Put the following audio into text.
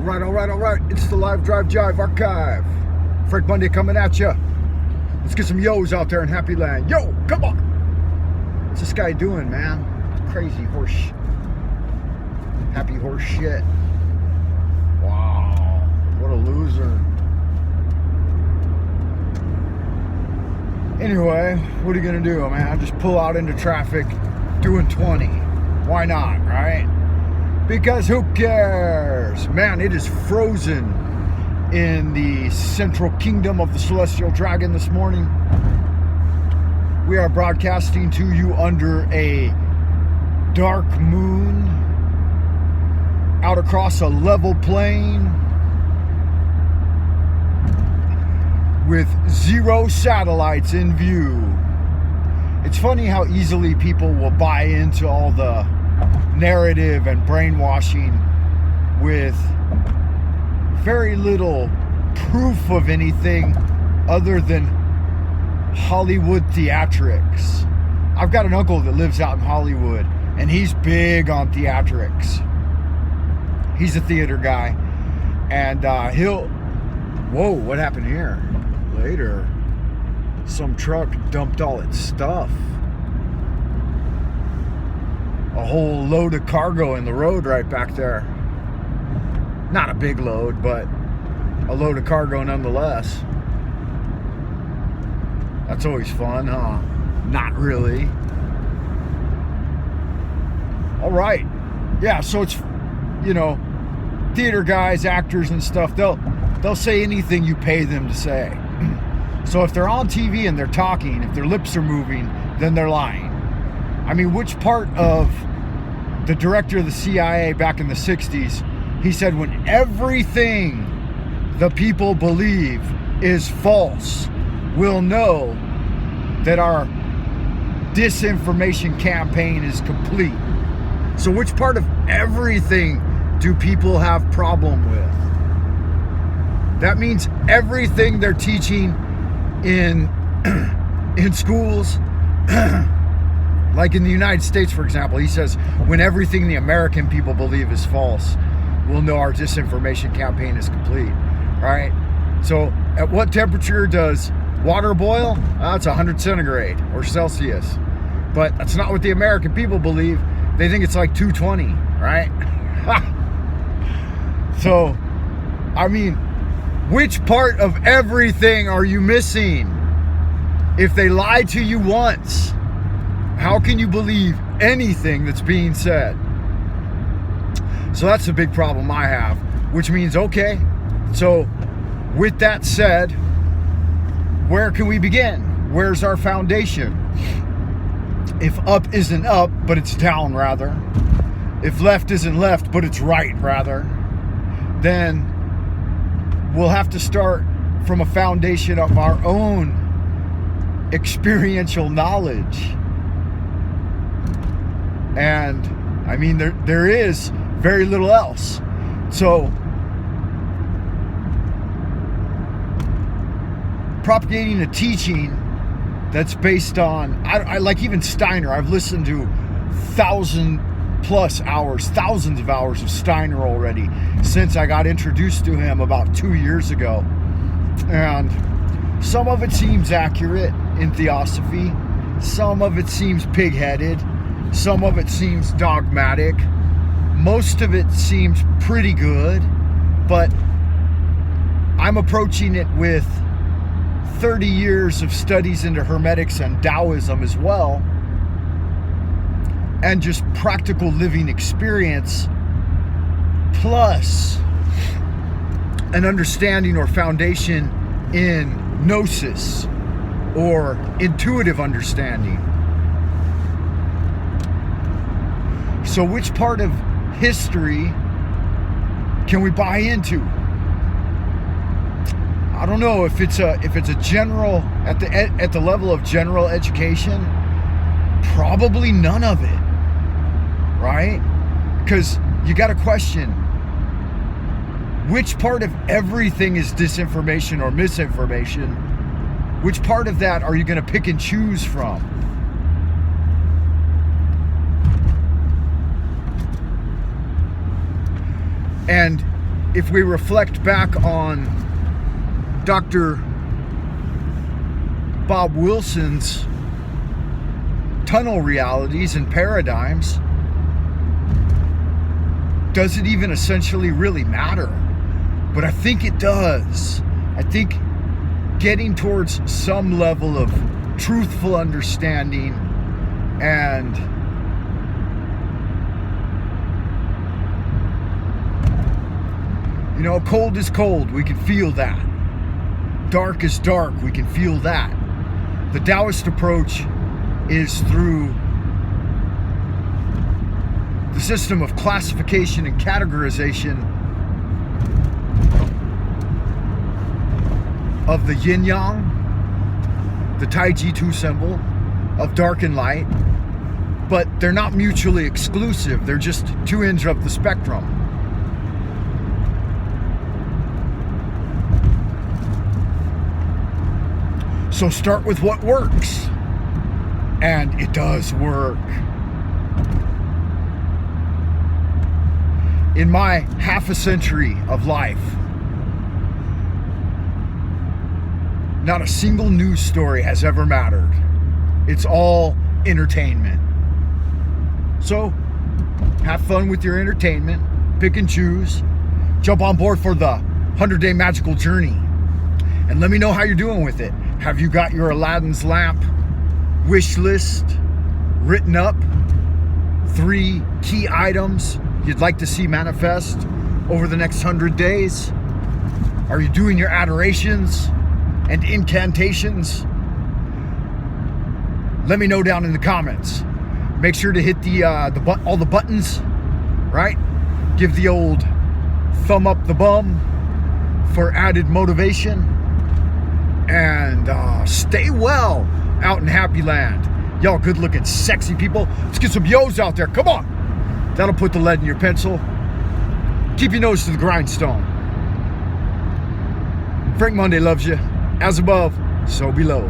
All right. It's the Live Drive Jive Archive. Frank Monday coming at you. Let's get some yo's out there in Happy Land. Yo, come on. What's this guy doing, man? Crazy horse. Happy horse shit. Wow, what a loser. Anyway, what are you gonna do, man? Just pull out into traffic doing 20. Why not, right? Because who cares? Man, it is frozen in the central kingdom of the Celestial Dragon this morning. We are broadcasting to you under a dark moon out across a level plain with 0 satellites in view. It's funny how easily people will buy into all the narrative and brainwashing with very little proof of anything other than Hollywood theatrics. I've got an uncle that lives out in Hollywood, and he's big on theatrics. He's a theater guy, and he'll... Whoa, what happened here? Later, some truck dumped all its stuff. A whole load of cargo in the road right back there. Not a big load, but a load of cargo nonetheless. That's always fun, huh? Not really. All right. Yeah, so it's, you know, theater guys, actors and stuff, they'll say anything you pay them to say. So if they're on TV and they're talking, if their lips are moving, then they're lying. I mean, which part of the director of the CIA back in the 60s, he said when everything the people believe is false, we'll know that our disinformation campaign is complete. So which part of everything do people have problem with? That means everything they're teaching in schools, like in the United States, for example, he says, when everything the American people believe is false, we'll know our disinformation campaign is complete, right? So at what temperature does water boil? It's 100 centigrade or Celsius. But that's not what the American people believe. They think it's like 220, right? So, I mean, which part of everything are you missing? If they lied to you once, how can you believe anything that's being said? So that's the big problem I have, which means, okay, so with that said, where can we begin? Where's our foundation? If up isn't up, but it's down, rather. If left isn't left, but it's right, rather. Then we'll have to start from a foundation of our own experiential knowledge. And, I mean, there is very little else. So, propagating a teaching that's based on, I like even Steiner. I've listened to 1,000+ hours, thousands of hours of Steiner already since I got introduced to him about 2 years ago. And some of it seems accurate in theosophy. Some of it seems pig-headed. Some of it seems dogmatic. Most of it seems pretty good. But I'm approaching it with 30 years of studies into Hermetics and Taoism as well, and just practical living experience, plus an understanding or foundation in gnosis or intuitive understanding. So which part of history can we buy into? I don't know if it's a general at the level of general education. Probably none of it, right? Because you got to question which part of everything is disinformation or misinformation. Which part of that are you going to pick and choose from? And if we reflect back on Dr. Bob Wilson's tunnel realities and paradigms, does it even essentially really matter? But I think it does. I think getting towards some level of truthful understanding and cold is cold, we can feel that. Dark is dark, we can feel that. The Taoist approach is through the system of classification and categorization of the yin yang, the Tai Chi 2 symbol of dark and light, but they're not mutually exclusive. They're just two ends of the spectrum. So start with what works. And it does work. In my half a century of life, not a single news story has ever mattered. It's all entertainment. So have fun with your entertainment. Pick and choose. Jump on board for the 100-day magical journey. And let me know how you're doing with it. Have you got your Aladdin's lamp wish list written up? 3 key items you'd like to see manifest over the next 100 days? Are you doing your adorations and incantations? Let me know down in the comments. Make sure to hit all the buttons, right? Give the old thumb up the bum for added motivation. And stay well out in Happy Land. Y'all good looking, sexy people. Let's get some yo's out there. Come on. That'll put the lead in your pencil. Keep your nose to the grindstone. Frank Monday loves you. As above, so below.